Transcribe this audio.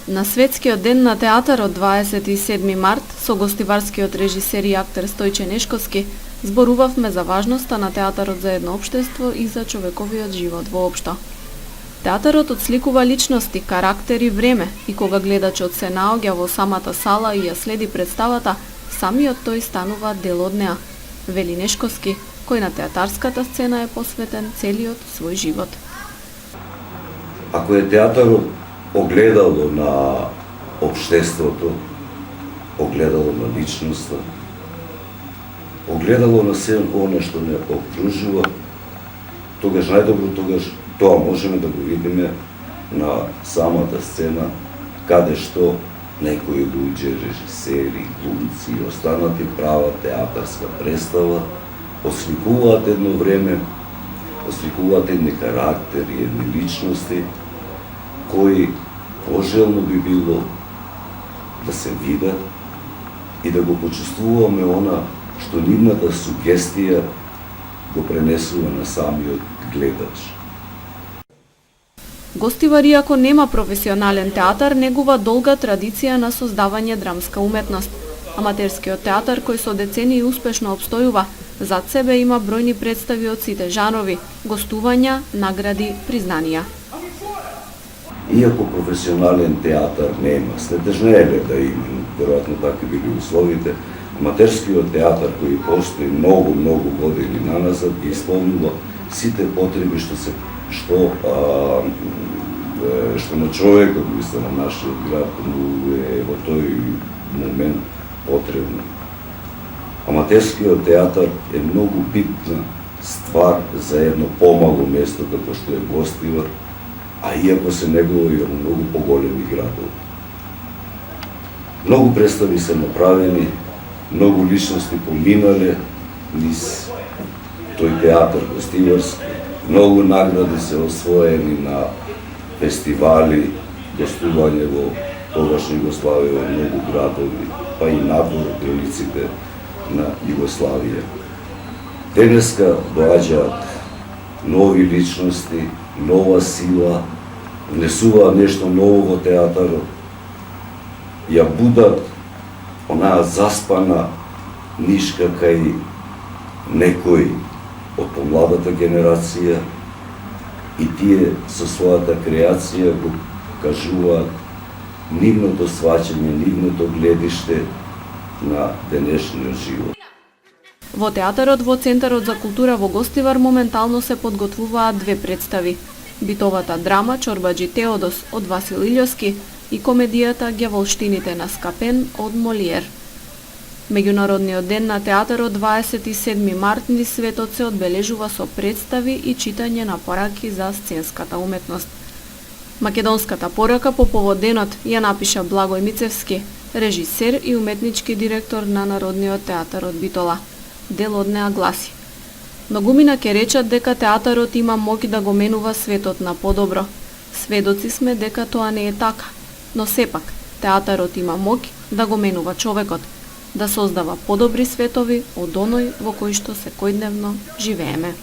На Светскиот ден на театарот 27 март со гостиварскиот режисер и актер Стојче Нешковски зборувавме за важноста на театарот за едно општество и за човековиот живот воопшто. Театарот отсликува личности, карактери, време и кога гледачот се наоѓа во самата сала и ја следи представата, самиот тој станува дел од неа, вели Нешковски, кој на театарската сцена е посветен целиот свој живот. Ако е театарот огледало на општеството, огледало на личноста, огледало на се оно што не окружува, тогаш најдобро тоа можеме да го видиме на самата сцена, каде што некои луѓе, режисери, глумци и останати прават театарска представа, осликуваат едно време, осликуваат едни карактери, едни личности, кои пожелно би било да се видат и да го почувствуваме она што нивната сугестија го пренесува на самиот гледач. Гостивар, иако нема професионален театар, негува долга традиција на создавање драмска уметност. Аматерскиот театар, кој со децении успешно обстојува, зад себе има бројни представи од сите жанрови, гостувања, награди, признанија. Иако професионален театар нема, се тежнеле да има, веројатно така били условите, аматерскиот театар кој постои многу години наназад ги исполнува сите потреби што на човекот, мисля, на нашиот град е во тој момент потребно. Аматерскиот театар е многу битна ствар за едно помало место како што е Гостивар, а иако се негови во многу поголеми градови. Многу представи се направени, многу личности поминале низ тој театар гостиварски, многу награди се освоени на фестивали, гостување во тогаш Југославија во многу градови, па и надвор границите на Југославија. Денеска доаѓаат нови личности, нова сила, внесуваат нешто ново во театарот, ја будат онаа заспана нишка кај некој од помладата генерација и тие со својата креација го кажуваат нивното сваќање, нивното гледиште на денешниот живот. Во театарот во Центарот за култура во Гостивар моментално се подготвуваат две представи: битовата драма Чорбаџи Теодос од Васил Илјовски и комедијата Ѓаволштините на Скапен од Молиер. Меѓународниот ден на театарот 27 март низ светот се одбележува со представи и читање на пораки за сценската уметност. Македонската порака по повод денот ја напиша Благој Мицевски, режисер и уметнички директор на Народниот театар од Битола. Дел од неа гласи: многумина ќе речат дека театарот има моќ да го менува светот на подобро. Сведоци сме дека тоа не е така, но сепак театарот има моќ да го менува човекот, да создава подобри светови од оној во кој што секојдневно живееме.